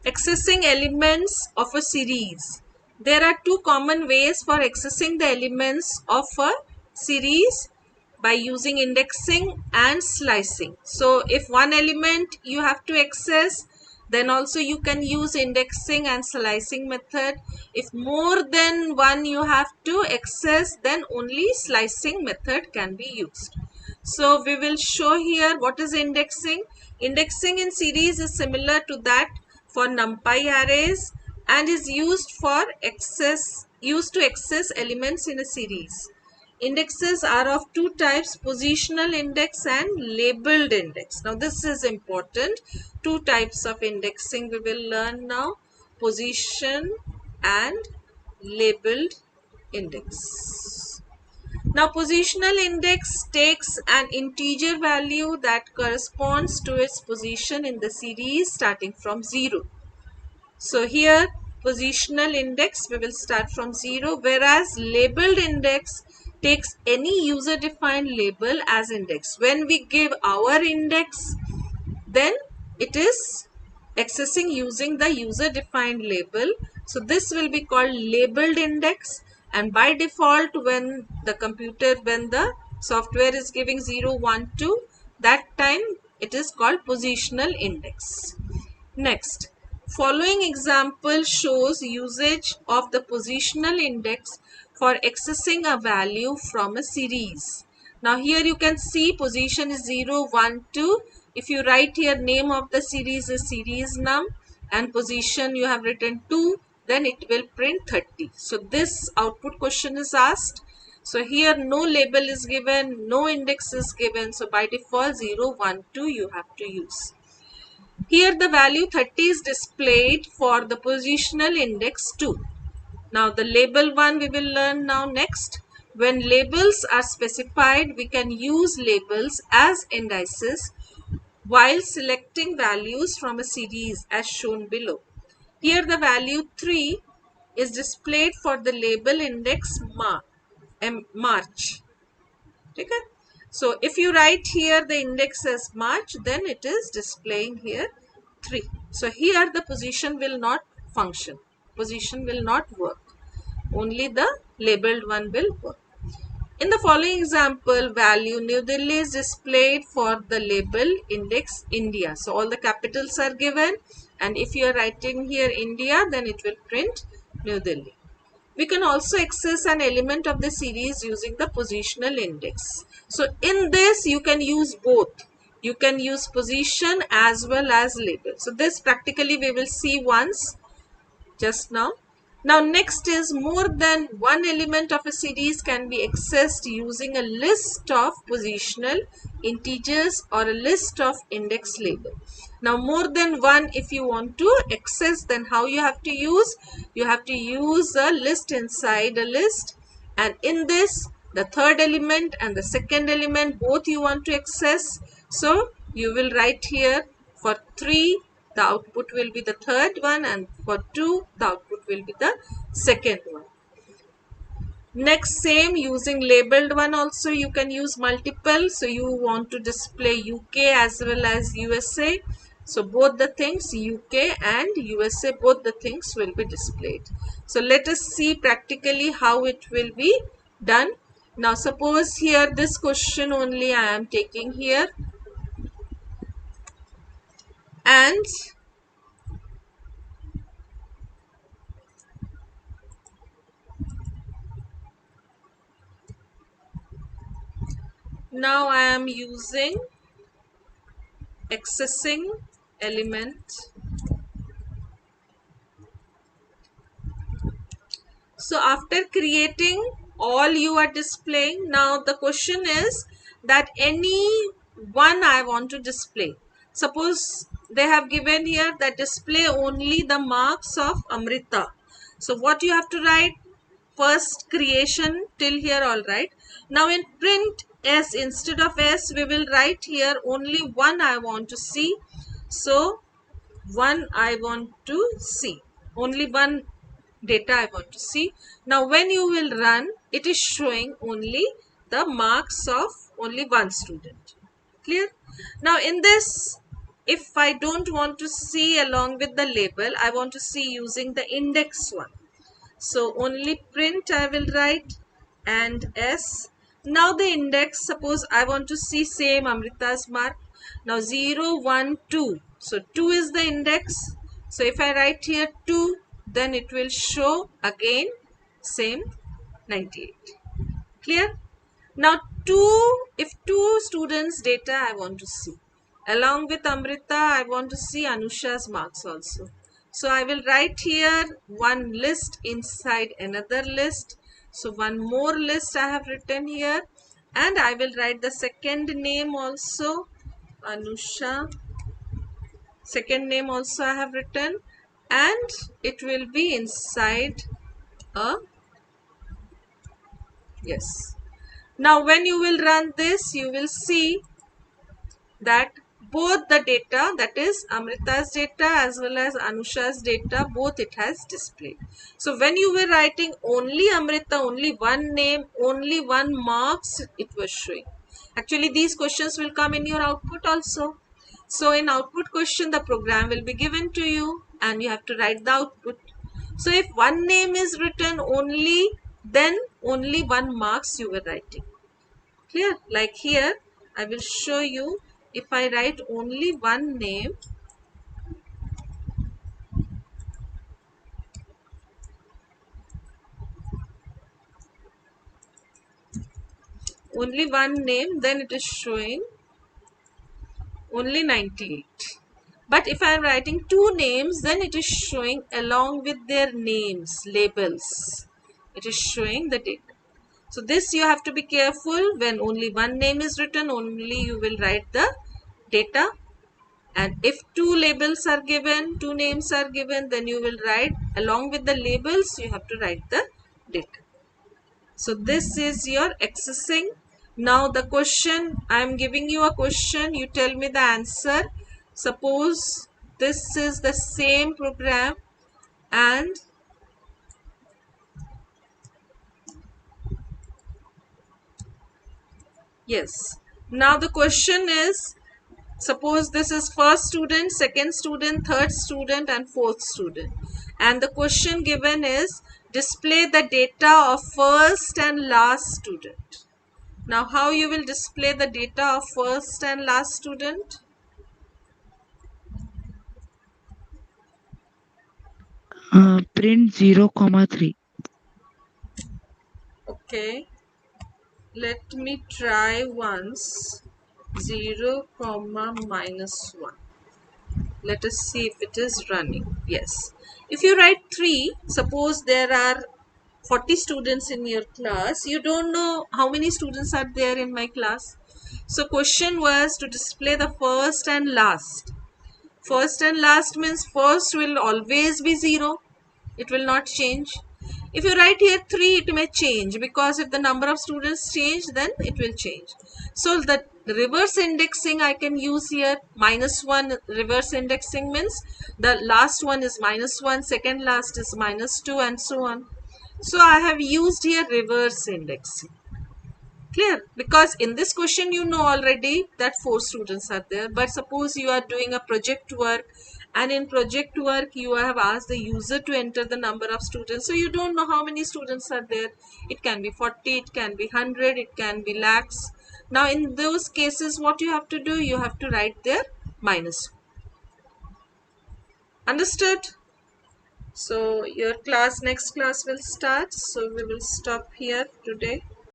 Accessing elements of a series. There are two common ways for accessing the elements of a series by using indexing and slicing. So if one element you have to access, then also you can use indexing and slicing method. If more than one you have to access, then only slicing method can be used. So we will show here what is indexing. Indexing in series is similar to that for NumPy arrays and is used to access elements in a series. Indexes are of two types, positional index and labeled index. Now this is important. Two types of indexing we will learn now, position and labeled index. Now positional index takes an integer value that corresponds to its position in the series starting from 0. So here positional index we will start from 0, whereas labeled index takes any user defined label as index. When we give our index, then it is accessing using the user defined label. So this will be called labeled index, and by default when the software is giving 0, 1, 2, that time it is called positional index. Next, following example shows usage of the positional index for accessing a value from a series. Now here you can see position is 0, 1, 2. If you write here name of the series is series num and position you have written 2, then it will print 30. So this output question is asked. So here no label is given, no index is given. So by default 0, 1, 2 you have to use. Here the value 30 is displayed for the positional index 2. Now the label one we will learn now next. When labels are specified, we can use labels as indices while selecting values from a series as shown below. Here the value 3 is displayed for the label index March. Okay? So if you write here the index as March, then it is displaying here 3. So here the position will not function. Position will not work. Only the labeled one will work. In the following example, value New Delhi is displayed for the label index India. So all the capitals are given, and if you are writing here India, then it will print New Delhi. We can also access an element of the series using the positional index. So in this you can use both. You can use position as well as label. So this practically we will see once just now. Now next is more than one element of a series can be accessed using a list of positional integers or a list of index label. Now more than one, if you want to access, then how you have to use? You have to use a list inside a list, and in this the third element and the second element both you want to access. So you will write here for 3 the output will be the third one, and for 2 the output will be the second one. Next, same using labeled one also you can use multiple. So you want to display UK as well as USA. So both the things UK and USA, both the things will be displayed. So let us see practically how it will be done. Now suppose here this question only I am taking here, and now I am using accessing element. So after creating all you are displaying, now the question is that any one I want to display. Suppose they have given here that display only the marks of Amrita. So what you have to write? First creation till here, all right. Now in print S, instead of S we will write here only one I want to see. So one I want to see, only one data I want to see. Now when you will run, it is showing only the marks of only one student. Clear? Now in this, if I don't want to see along with the label, I want to see using the index one. So only print I will write and S. Now the index, suppose I want to see same Amrita's mark. Now 0, 1, 2. So 2 is the index. So if I write here 2, then it will show again same 98. Clear? Now if two students data I want to see. Along with Amrita, I want to see Anusha's marks also. So I will write here one list inside another list. So one more list I have written here, and I will write the second name also, Anusha. Second name also I have written, and it will be inside a, yes. Now when you will run this, you will see that both the data, that is Amrita's data as well as Anusha's data, both it has displayed. So when you were writing only Amrita, only one name, only one marks, it was showing. Actually these questions will come in your output also. So in output question, the program will be given to you and you have to write the output. So if one name is written only, then only one marks you were writing. Clear? Like here, I will show you. If I write only one name, then it is showing only 98. But if I am writing two names, then it is showing along with their names, labels. It is showing the data. So this you have to be careful. When only one name is written, only you will write the data. And if two labels are given, two names are given, then you will write along with the labels, you have to write the data. So this is your accessing. Now the question, I am giving you a question, you tell me the answer. Suppose this is the same program and yes. Now the question is, suppose this is first student, second student, third student and fourth student. And the question given is, display the data of first and last student. Now how you will display the data of first and last student? Print 0, 3. Okay, let me try once. 0, comma minus 1. Let us see if it is running. Yes. If you write 3, suppose there are 40 students in your class, you don't know how many students are there in my class. So question was to display the first and last. First and last means first will always be 0. It will not change. If you write here 3, it may change, because if the number of students change, then it will change. So the reverse indexing I can use here. -1 reverse indexing means the last one is -1, second last is -2 and so on. So I have used here reverse indexing. Clear? Because in this question you know already that 4 students are there, but suppose you are doing a project work and in project work you have asked the user to enter the number of students, so you don't know how many students are there. It can be 40, it can be 100, it can be lakhs. Now in those cases what you have to do, you have to write there minus. Understood? So your next class will start, so we will stop here today.